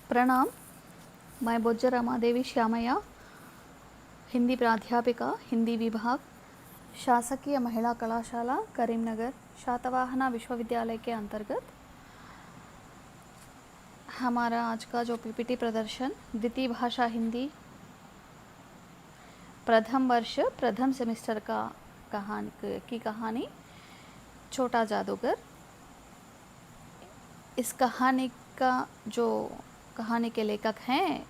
प्रणाम। मैं बोज्जर रमादेवी श्यामయ్య, हिंदी प्राध्यापिका, हिंदी विभाग, शासकीय महिला कलाशाला करीमनगर, शातवाहना विश्वविद्यालय के अंतर्गत हमारा आज का जो पीपीटी प्रदर्शन द्वितीय भाषा हिंदी प्रथम वर्ष प्रथम सेमेस्टर का कहानी छोटा जादूगर। इस कहानी का जो कहानी के लेखक हैं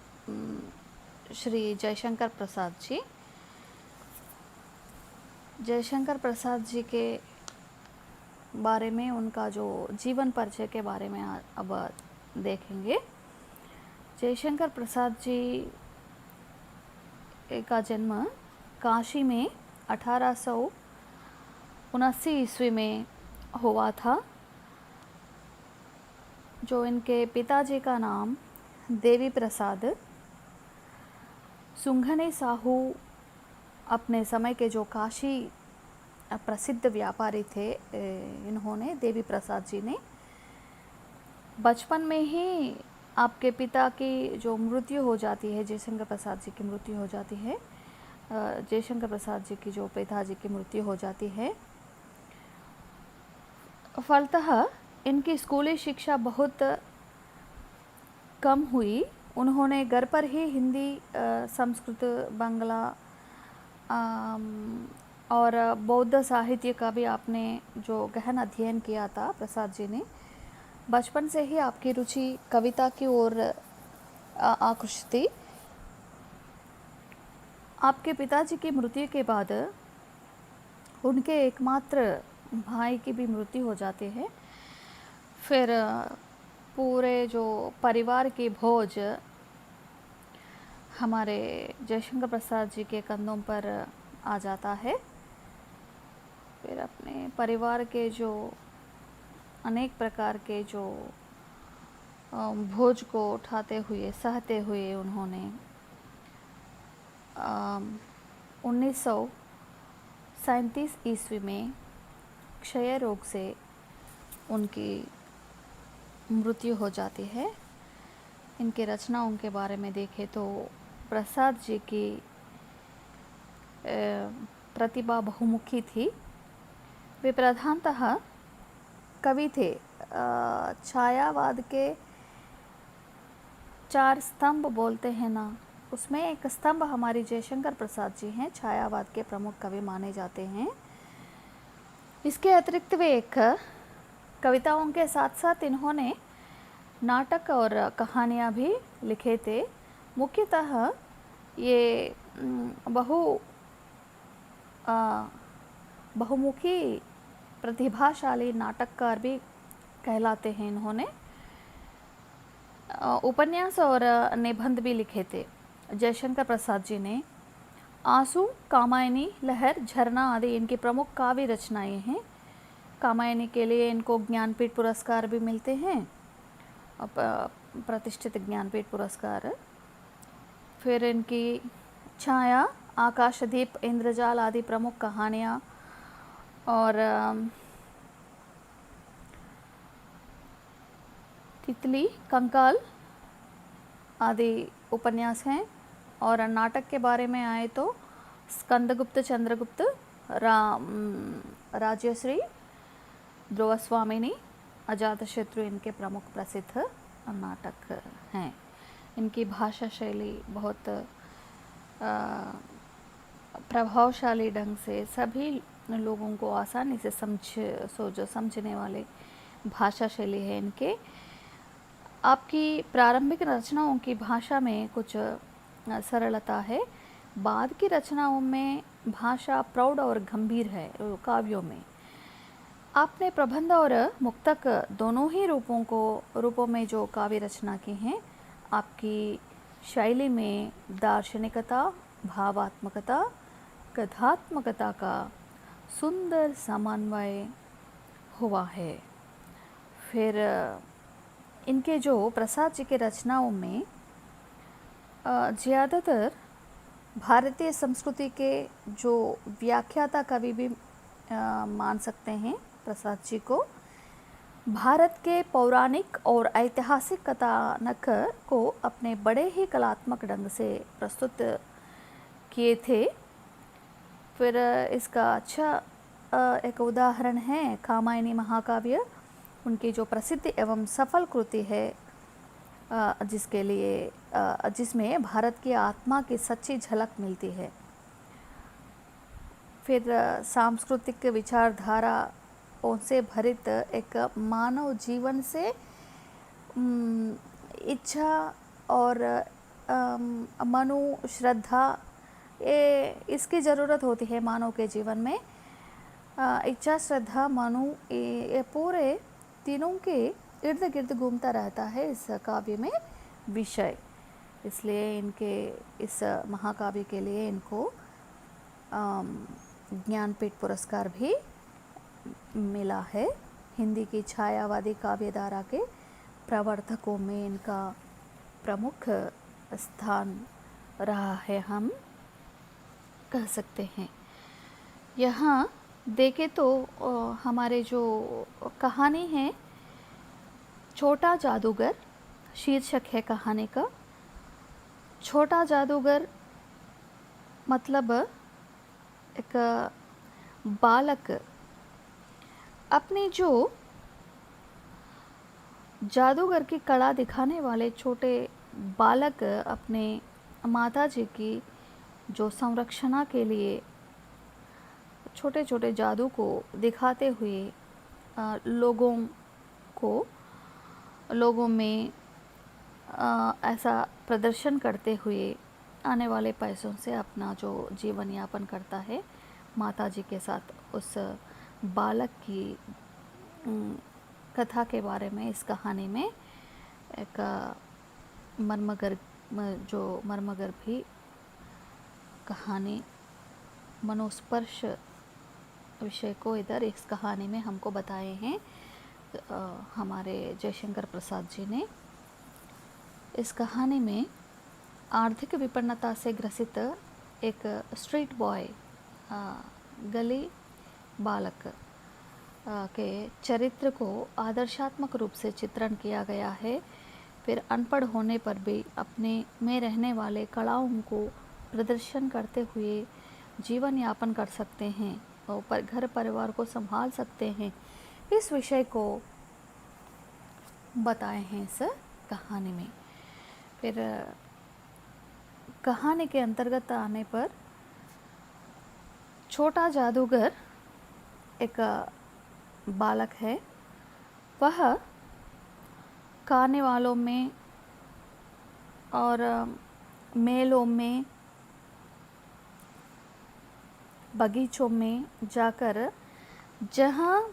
श्री जयशंकर प्रसाद जी। जयशंकर प्रसाद जी के बारे में, उनका जो जीवन परिचय के बारे में अब देखेंगे। जयशंकर प्रसाद जी का जन्म काशी में 1879 ईस्वी में हुआ था। जो इनके पिताजी का नाम देवी प्रसाद सुंघने साहू अपने समय के जो काशी प्रसिद्ध व्यापारी थे, इन्होंने देवी प्रसाद जी ने बचपन में ही आपके पिता की जो मृत्यु हो जाती है, जयशंकर प्रसाद जी की मृत्यु हो जाती है, जयशंकर प्रसाद जी की जो पिताजी की मृत्यु हो जाती है। फलतः इनकी स्कूली शिक्षा बहुत कम हुई। उन्होंने घर पर ही हिंदी, संस्कृत, बांग्ला और बौद्ध साहित्य का भी आपने जो गहन अध्ययन किया था प्रसाद जी ने। बचपन से ही आपकी रुचि कविता की ओर आकृष्ट थी। आपके पिताजी की मृत्यु के बाद उनके एकमात्र भाई की भी मृत्यु हो जाती है। फिर पूरे जो परिवार की बोझ हमारे जयशंकर प्रसाद जी के कंधों पर आ जाता है। फिर अपने परिवार के जो अनेक प्रकार के जो बोझ को उठाते हुए, सहते हुए उन्होंने 1937 ईस्वी में क्षय रोग से उनकी मृत्यु हो जाती है। इनके रचनाओं के बारे में देखें तो प्रसाद जी की प्रतिभा बहुमुखी थी। वे प्रधानतः कवि थे। छायावाद के 4 स्तंभ बोलते हैं ना, उसमें एक स्तंभ हमारी जयशंकर प्रसाद जी हैं, छायावाद के प्रमुख कवि माने जाते हैं। इसके अतिरिक्त वे एक कविताओं के साथ साथ इन्होंने नाटक और कहानियाँ भी लिखे थे। मुख्यतः ये बहुमुखी प्रतिभाशाली नाटककार भी कहलाते हैं। इन्होंने उपन्यास और निबंध भी लिखे थे। जयशंकर प्रसाद जी ने आंसू, कामायनी, लहर, झरना आदि इनकी प्रमुख काव्य रचनाएं हैं। कामायनी के लिए इनको ज्ञानपीठ पुरस्कार भी मिलते हैं, प्रतिष्ठित ज्ञानपीठ पुरस्कार। फिर इनकी छाया, आकाशदीप, इंद्रजाल आदि प्रमुख कहानियाँ और तितली, कंकाल आदि उपन्यास हैं। और नाटक के बारे में आए तो स्कंदगुप्त, चंद्रगुप्त, राज्यश्री, ध्रुवस्वामिनी, अजातशत्रु इनके प्रमुख प्रसिद्ध नाटक हैं। इनकी भाषा शैली बहुत प्रभावशाली ढंग से सभी लोगों को आसानी से समझने वाले भाषा शैली है इनके। आपकी प्रारंभिक रचनाओं की भाषा में कुछ सरलता है, बाद की रचनाओं में भाषा प्रौढ़ और गंभीर है। काव्यों में आपने प्रबंध और मुक्तक दोनों ही रूपों में जो काव्य रचना की हैं। आपकी शैली में दार्शनिकता, भावात्मकता, कथात्मकता का सुंदर समन्वय हुआ है। फिर इनके जो प्रसाद जी के रचनाओं में ज़्यादातर भारतीय संस्कृति के जो व्याख्याता कवि भी मान सकते हैं प्रसाद जी को। भारत के पौराणिक और ऐतिहासिक कथानक को अपने बड़े ही कलात्मक ढंग से प्रस्तुत किए थे। फिर इसका अच्छा एक उदाहरण है कामायनी महाकाव्य, उनकी जो प्रसिद्ध एवं सफल कृति है, जिसके लिए जिसमें भारत की आत्मा की सच्ची झलक मिलती है। फिर सांस्कृतिक विचारधारा से भरित एक मानव जीवन से इच्छा और मनु श्रद्धा, ये इसकी ज़रूरत होती है मानव के जीवन में। इच्छा, श्रद्धा, मनु, ये पूरे तीनों के इर्द गिर्द घूमता रहता है इस काव्य में विषय। इसलिए इनके इस महाकाव्य के लिए इनको ज्ञानपीठ पुरस्कार भी मिला है। हिंदी की छायावादी काव्यधारा के प्रवर्तकों में इनका प्रमुख स्थान रहा है, हम कह सकते हैं। यहाँ देखें तो हमारे जो कहानी है, छोटा जादूगर शीर्षक है कहानी का। छोटा जादूगर मतलब एक बालक अपनी जो जादूगर की कला दिखाने वाले छोटे बालक अपने माताजी की जो संरक्षणा के लिए छोटे छोटे जादू को दिखाते हुए लोगों में ऐसा प्रदर्शन करते हुए आने वाले पैसों से अपना जो जीवन यापन करता है माताजी के साथ, उस बालक की कथा के बारे में इस कहानी में एक मर्मगर भी कहानी, मनोस्पर्श विषय को इधर इस कहानी में हमको बताए हैं हमारे जयशंकर प्रसाद जी ने। इस कहानी में आर्थिक विपन्नता से ग्रसित एक स्ट्रीट बॉय, गली बालक के चरित्र को आदर्शात्मक रूप से चित्रण किया गया है। फिर अनपढ़ होने पर भी अपने में रहने वाले कलाओं को प्रदर्शन करते हुए जीवन यापन कर सकते हैं और घर परिवार को संभाल सकते हैं, इस विषय को बताए हैं इस कहानी में। फिर कहानी के अंतर्गत आने पर छोटा जादूगर एक बालक है। वह कार्निवालों में और मेलों में, बगीचों में जाकर, जहाँ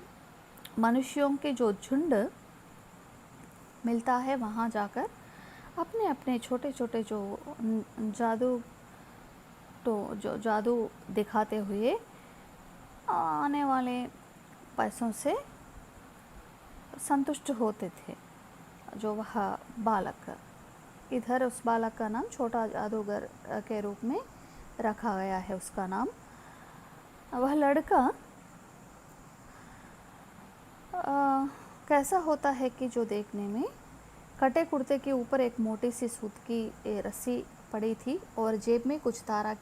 मनुष्यों के जो झुंड मिलता है वहाँ जाकर अपने अपने छोटे छोटे जो जादू दिखाते हुए आने वाले पैसों से संतुष्ट होते थे। जो वह बालक, इधर उस बालक का नाम छोटा जादूगर के रूप में रखा गया है उसका नाम। वह लड़का कैसा होता है कि जो देखने में कटे कुर्ते के ऊपर एक मोटी सी सूत की रस्सी पड़ी थी और जेब में कुछ तारा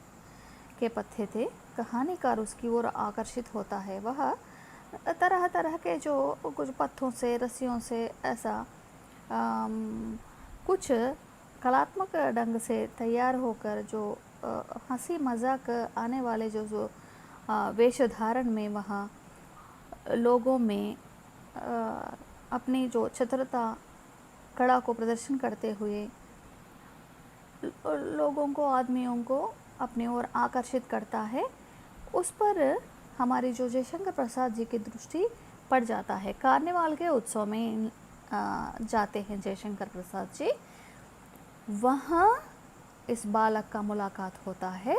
के पत्ते थे। कहानीकार उसकी ओर आकर्षित होता है। वह तरह तरह के जो कुछ पत्थों से, रस्सियों से ऐसा कुछ कलात्मक ढंग से तैयार होकर जो हंसी मजाक आने वाले जो वेश धारण में वहाँ लोगों में अपनी जो चतुरता कला को प्रदर्शन करते हुए लोगों को, आदमियों को अपनी ओर आकर्षित करता है। उस पर हमारी जो जयशंकर प्रसाद जी की दृष्टि पड़ जाता है। कार्निवाल के उत्सव में जाते हैं जयशंकर प्रसाद जी। वहाँ इस बालक का मुलाकात होता है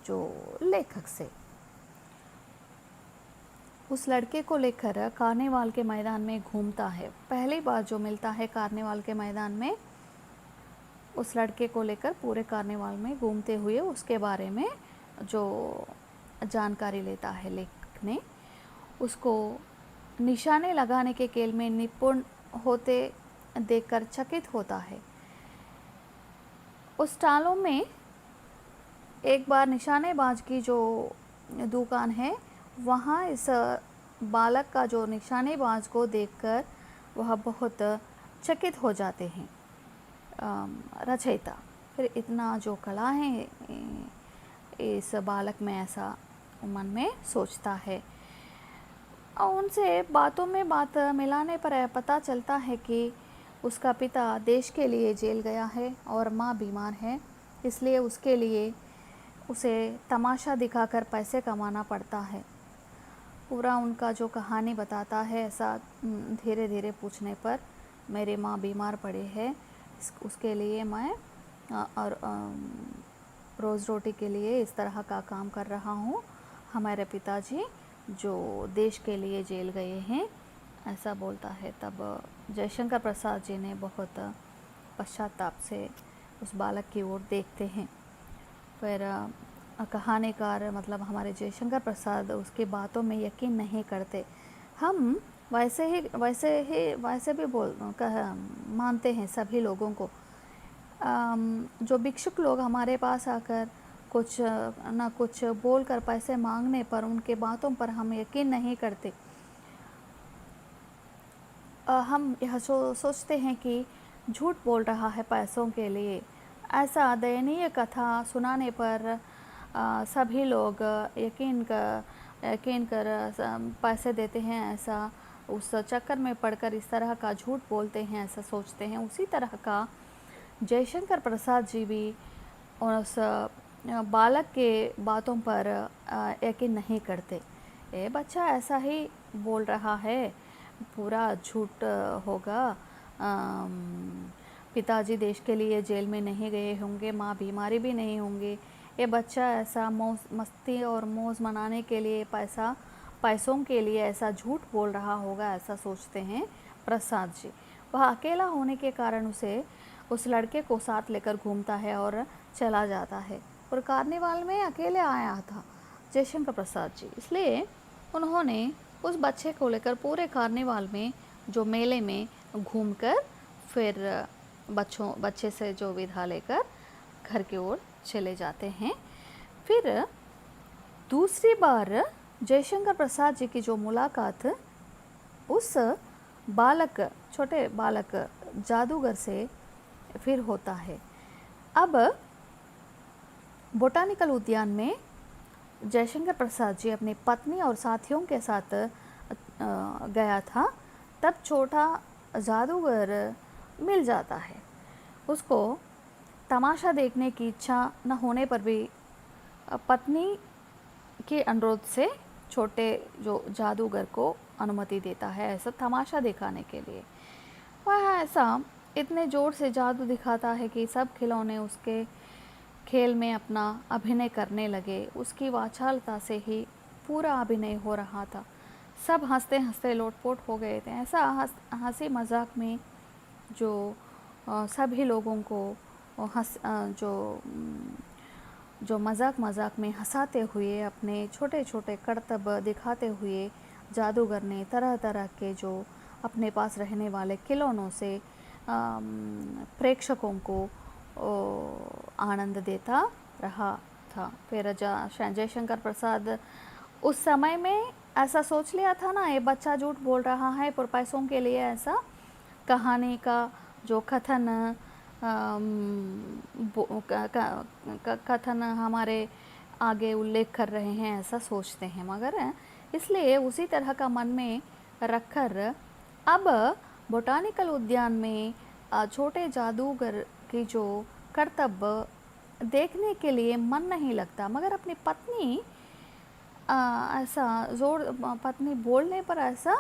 जो लेखक से। उस लड़के को लेकर कार्निवाल के मैदान में घूमता है। पहली बार जो मिलता है कार्निवाल के मैदान में, उस लड़के को लेकर पूरे कार्निवाल में घूमते हुए उसके बारे में जो जानकारी लेता है लेखक ने, उसको निशाने लगाने के खेल में निपुण होते देखकर चकित होता है। उस टालों में एक बार निशानेबाज की जो दुकान है, वहाँ इस बालक का जो निशानेबाज को देखकर वह बहुत चकित हो जाते हैं। रचयिता फिर इतना जो कला है इस बालक में, ऐसा मन में सोचता है। और उनसे बातों में बात मिलाने पर पता चलता है कि उसका पिता देश के लिए जेल गया है और माँ बीमार है, इसलिए उसके लिए उसे तमाशा दिखाकर पैसे कमाना पड़ता है। पूरा उनका जो कहानी बताता है, ऐसा धीरे धीरे पूछने पर, मेरी माँ बीमार पड़ी है, उसके लिए मैं और रोज़ रोटी के लिए इस तरह का काम कर रहा हूँ। हमारे पिताजी जो देश के लिए जेल गए हैं, ऐसा बोलता है। तब जयशंकर प्रसाद जी ने बहुत पश्चाताप से उस बालक की ओर देखते हैं। फिर कहानीकार मतलब हमारे जयशंकर प्रसाद उसकी बातों में यकीन नहीं करते। हम वैसे भी मानते हैं सभी लोगों को। जो भिक्षुक लोग हमारे पास आकर कुछ ना कुछ बोलकर पैसे मांगने पर उनके बातों पर हम यकीन नहीं करते। हम यह सोचते हैं कि झूठ बोल रहा है पैसों के लिए। ऐसा दयनीय कथा सुनाने पर सभी लोग यकीन कर पैसे देते हैं। ऐसा उस चक्कर में पड़कर इस तरह का झूठ बोलते हैं, ऐसा सोचते हैं। उसी तरह का जयशंकर प्रसाद जी भी उस बालक के बातों पर यकीन नहीं करते। ये बच्चा ऐसा ही बोल रहा है, पूरा झूठ होगा। पिताजी देश के लिए जेल में नहीं गए होंगे, माँ बीमारी भी नहीं होंगे। ये बच्चा ऐसा मस्ती और मौज मनाने के लिए पैसों के लिए ऐसा झूठ बोल रहा होगा, ऐसा सोचते हैं प्रसाद जी। वह अकेला होने के कारण उस लड़के को साथ लेकर घूमता है और चला जाता है। और कार्निवाल में अकेले आया था जयशंकर प्रसाद जी, इसलिए उन्होंने उस बच्चे को लेकर पूरे कार्निवाल में जो मेले में घूमकर फिर बच्चे से जो विदा लेकर घर की ओर चले जाते हैं। फिर दूसरी बार जयशंकर प्रसाद जी की जो मुलाकात उस छोटे बालक जादूगर से फिर होता है। अब बोटानिकल उद्यान में जयशंकर प्रसाद जी अपनी पत्नी और साथियों के साथ गया था। तब छोटा जादूगर मिल जाता है। उसको तमाशा देखने की इच्छा न होने पर भी पत्नी के अनुरोध से छोटे जो जादूगर को अनुमति देता है ऐसा तमाशा दिखाने के लिए। वह ऐसा इतने ज़ोर से जादू दिखाता है कि सब खिलौने उसके खेल में अपना अभिनय करने लगे। उसकी वाचालता से ही पूरा अभिनय हो रहा था। सब हंसते हंसते लोटपोट हो गए थे। ऐसा हंसी मजाक में जो सभी लोगों को जो मजाक में हंसाते हुए अपने छोटे छोटे करतब दिखाते हुए जादूगर ने तरह तरह के जो अपने पास रहने वाले खिलौनों से प्रेक्षकों को आनंद देता रहा था। फिर जयशंकर प्रसाद उस समय में ऐसा सोच लिया था ना, ये बच्चा झूठ बोल रहा है पर पैसों के लिए। ऐसा कहानी का जो कथन हमारे आगे उल्लेख कर रहे हैं, ऐसा सोचते हैं। मगर इसलिए उसी तरह का मन में रखकर अब बोटानिकल उद्यान में छोटे जादूगर की जो करतब देखने के लिए मन नहीं लगता। मगर अपनी पत्नी पत्नी बोलने पर ऐसा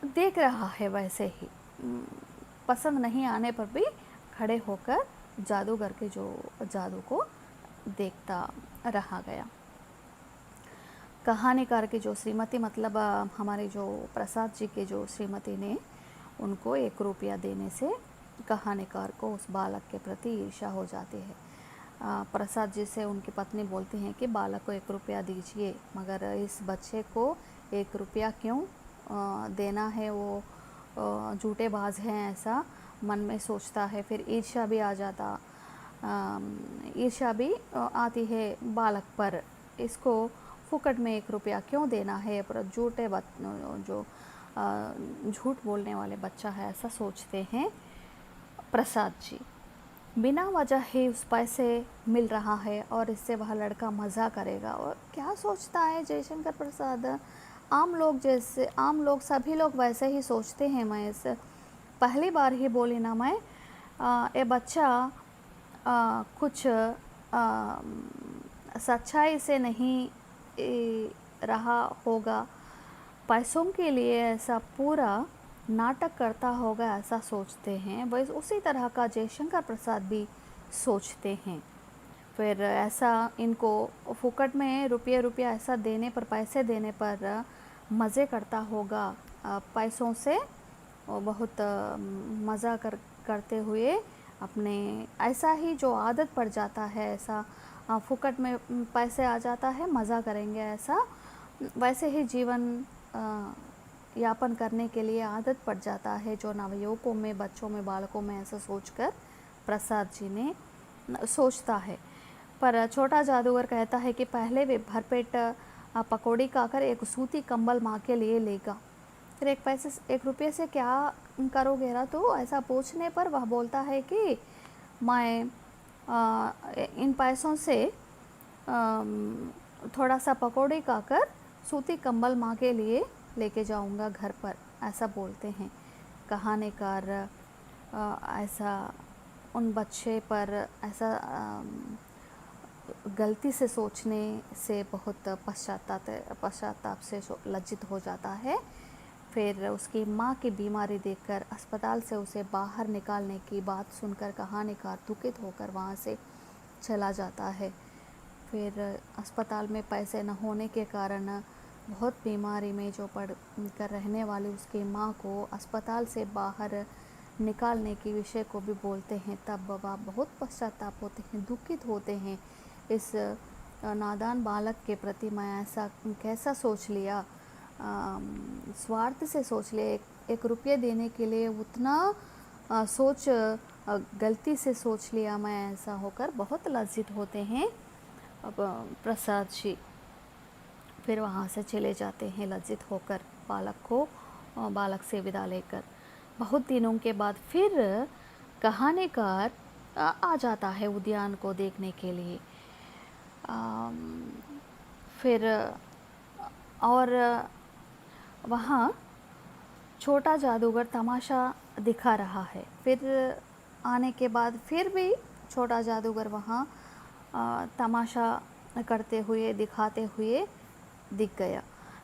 देख रहा है, वैसे ही पसंद नहीं आने पर भी खड़े होकर जादूगर के जो जादू को देखता रहा गया। कहानीकार की जो श्रीमती मतलब हमारे जो प्रसाद जी के जो श्रीमती ने उनको 1 रुपया देने से कहानीकार को उस बालक के प्रति ईर्ष्या हो जाती है। प्रसाद जी से उनकी पत्नी बोलती हैं कि बालक को 1 रुपया दीजिए, मगर इस बच्चे को 1 रुपया क्यों देना है, वो झूठेबाज हैं, ऐसा मन में सोचता है। फिर ईर्ष्या भी आ जाता, ईर्ष्या भी आती है बालक पर, इसको फुकट में 1 रुपया क्यों देना है, पर जो झूठ बोलने वाले बच्चा है, ऐसा सोचते हैं प्रसाद जी। बिना वजह ही उस पैसे मिल रहा है और इससे वह लड़का मज़ा करेगा। और क्या सोचता है जयशंकर प्रसाद, आम लोग सभी लोग वैसे ही सोचते हैं। मैं इस पहली बार ही बोली ना, मैं ये बच्चा कुछ सच्चाई से नहीं रहा होगा, पैसों के लिए ऐसा पूरा नाटक करता होगा, ऐसा सोचते हैं। वैसे उसी तरह का जयशंकर प्रसाद भी सोचते हैं। फिर ऐसा इनको फुकट में रुपया ऐसा देने पर, पैसे देने पर मज़े करता होगा, पैसों से बहुत मज़ा करते हुए अपने, ऐसा ही जो आदत पड़ जाता है, ऐसा फुकट में पैसे आ जाता है, मज़ा करेंगे, ऐसा वैसे ही जीवन यापन करने के लिए आदत पड़ जाता है, जो नवयुवकों में, बच्चों में, बालकों में ऐसा सोचकर प्रसाद जी ने सोचता है। पर छोटा जादूगर कहता है कि पहले वे भरपेट पकौड़ी खाकर एक सूती कंबल माँ के लिए लेगा, फिर 1 रुपये से क्या करोगे रा तो, ऐसा पूछने पर वह बोलता है कि मैं इन पैसों से थोड़ा सा पकौड़ी खाकर सूती कंबल माँ के लिए लेके जाऊंगा घर पर, ऐसा बोलते हैं कहानीकार। ऐसा उन बच्चे पर ऐसा गलती से सोचने से बहुत पश्चाताप से लज्जित हो जाता है। फिर उसकी माँ की बीमारी देखकर अस्पताल से उसे बाहर निकालने की बात सुनकर कहानीकार दुखित होकर वहाँ से चला जाता है। फिर अस्पताल में पैसे न होने के कारण बहुत बीमारी में जो पड़ कर रहने वाली उसकी माँ को अस्पताल से बाहर निकालने के विषय को भी बोलते हैं। तब वह बहुत पश्चाताप होते हैं, दुखित होते हैं, इस नादान बालक के प्रति मैं ऐसा कैसा सोच लिया, स्वार्थ से सोच लिया, 1 रुपये देने के लिए उतना गलती से सोच लिया मैं, ऐसा होकर बहुत लज्जित होते हैं अब प्रसाद जी। फिर वहाँ से चले जाते हैं लज्जित होकर, बालक से विदा लेकर। बहुत दिनों के बाद फिर कहानीकार आ जाता है उद्यान को देखने के लिए। फिर और वहाँ छोटा जादूगर तमाशा दिखा रहा है। फिर आने के बाद फिर भी छोटा जादूगर वहाँ तमाशा करते हुए, दिखाते हुए दिख गया,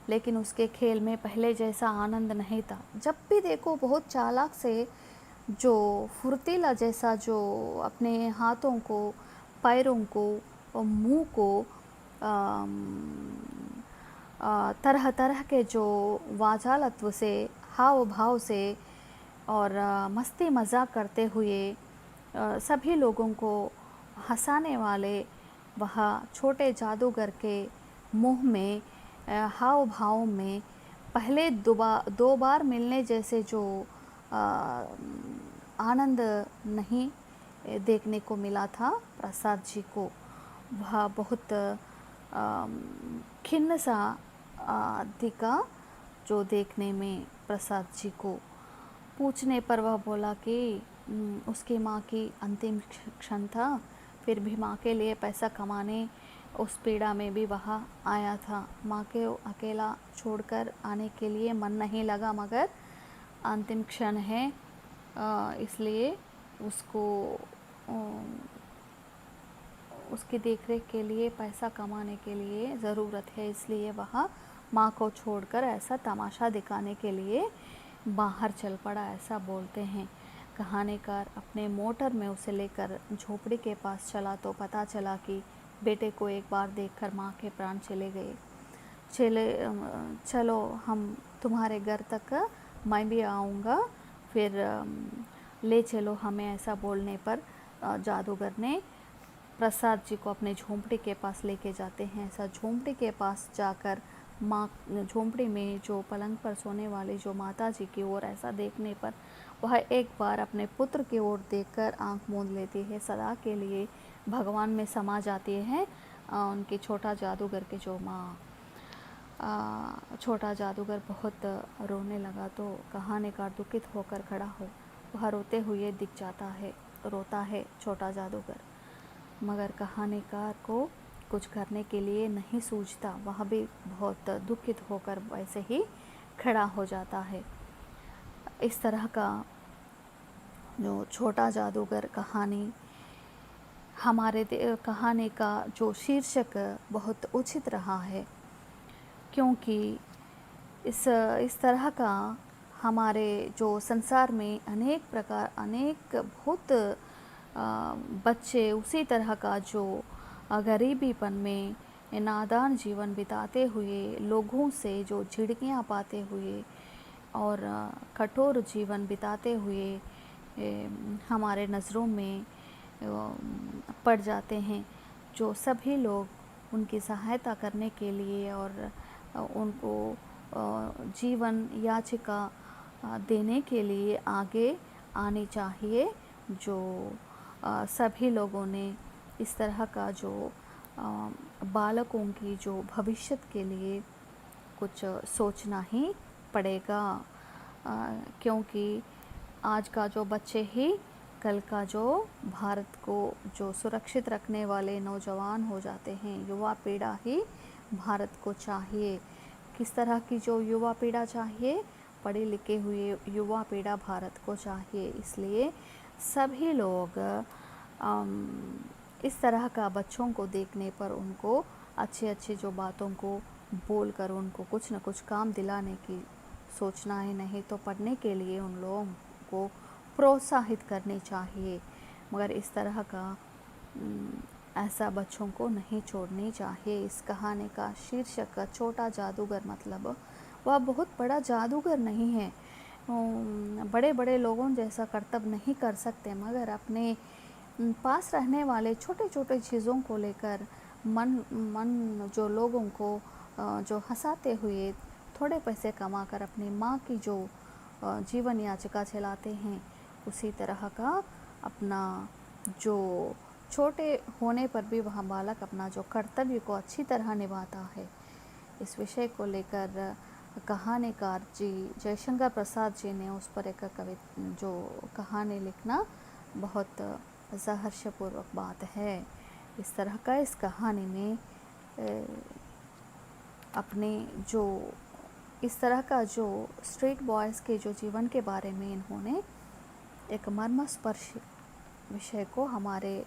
लेकिन उसके खेल में पहले जैसा आनंद नहीं था। जब भी देखो बहुत चालाक से, जो फुर्तीला जैसा, जो अपने हाथों को, पैरों को और मुंह को तरह तरह के जो वाचालत्व से, हाव भाव से और मस्ती मजाक करते हुए सभी लोगों को हंसाने वाले, वह छोटे जादूगर के मुंह में, हाव भाव में पहले 2 बार मिलने जैसे जो आनंद नहीं देखने को मिला था प्रसाद जी को। वह बहुत खिन्न सा दिखा जो देखने में प्रसाद जी को। पूछने पर वह बोला कि उसकी माँ की अंतिम क्षण था, फिर भी माँ के लिए पैसा कमाने उस पीड़ा में भी वह आया था। माँ के अकेला छोड़कर आने के लिए मन नहीं लगा, मगर अंतिम क्षण है, इसलिए उसको उसकी देखरेख के लिए, पैसा कमाने के लिए ज़रूरत है, इसलिए वह माँ को छोड़कर ऐसा तमाशा दिखाने के लिए बाहर चल पड़ा, ऐसा बोलते हैं कहानीकार। अपने मोटर में उसे लेकर झोपड़ी के पास चला तो पता चला कि बेटे को एक बार देखकर माँ के प्राण चले गए। चलो हम तुम्हारे घर तक मैं भी आऊँगा, फिर ले चलो हमें, ऐसा बोलने पर जादूगर ने प्रसाद जी को अपने झोंपड़ी के पास लेके जाते हैं। ऐसा झोंपड़ी के पास जाकर माँ झोंपड़ी में जो पलंग पर सोने वाली जो माता जी की ओर ऐसा देखने पर वह एक बार अपने पुत्र की ओर देखकर आंख मूंद लेती है, सदा के लिए भगवान में समा जाती है। उनकी छोटा जादूगर की जो माँ छोटा जादूगर बहुत रोने लगा तो कहानीकार दुखित होकर खड़ा हो वह रोते हुए दिख जाता है। रोता है छोटा जादूगर, मगर कहानीकार को कुछ करने के लिए नहीं सूझता, वह भी बहुत दुखित होकर वैसे ही खड़ा हो जाता है। इस तरह का जो छोटा जादूगर कहानी हमारे कहानी का जो शीर्षक बहुत उचित रहा है, क्योंकि इस तरह का हमारे जो संसार में अनेक बहुत बच्चे उसी तरह का जो गरीबीपन में नादान जीवन बिताते हुए, लोगों से जो झिड़कियाँ पाते हुए और कठोर जीवन बिताते हुए हमारे नज़रों में पड़ जाते हैं, जो सभी लोग उनकी सहायता करने के लिए और उनको जीवन याचिका देने के लिए आगे आनी चाहिए। जो सभी लोगों ने इस तरह का जो बालकों की जो भविष्य के लिए कुछ सोचना ही पड़ेगा, क्योंकि आज का जो बच्चे ही कल का जो भारत को जो सुरक्षित रखने वाले नौजवान हो जाते हैं। युवा पीढ़ा ही भारत को चाहिए। किस तरह की जो युवा पीढ़ा चाहिए? पढ़े लिखे हुए युवा पीढ़ा भारत को चाहिए। इसलिए सभी लोग इस तरह का बच्चों को देखने पर उनको अच्छी जो बातों को बोल कर उनको कुछ न कुछ काम दिलाने की सोचना है, नहीं तो पढ़ने के लिए उन लोगों को प्रोत्साहित करनी चाहिए। मगर इस तरह का ऐसा बच्चों को नहीं छोड़नी चाहिए। इस कहानी का शीर्षक छोटा जादूगर, मतलब वह बहुत बड़ा जादूगर नहीं है, बड़े बड़े लोगों जैसा कर्तव्य नहीं कर सकते, मगर अपने पास रहने वाले छोटे छोटे चीज़ों को लेकर मन जो लोगों को जो हंसाते हुए थोड़े पैसे कमाकर अपनी माँ की जो जीवन याचिका चलाते हैं, उसी तरह का अपना जो छोटे होने पर भी वह बालक अपना जो कर्तव्य को अच्छी तरह निभाता है। इस विषय को लेकर कहानीकार जी जयशंकर प्रसाद जी ने उस पर एक जो कहानी लिखना बहुत सहर्षपूर्वक बात है। इस तरह का इस कहानी में अपने जो इस तरह का जो स्ट्रीट बॉयज़ के जो जीवन के बारे में इन्होंने एक मर्मस्पर्शी विषय को हमारे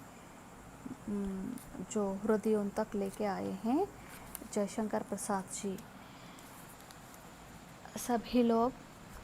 जो हृदयों तक लेके आए हैं जयशंकर प्रसाद जी। सभी लोग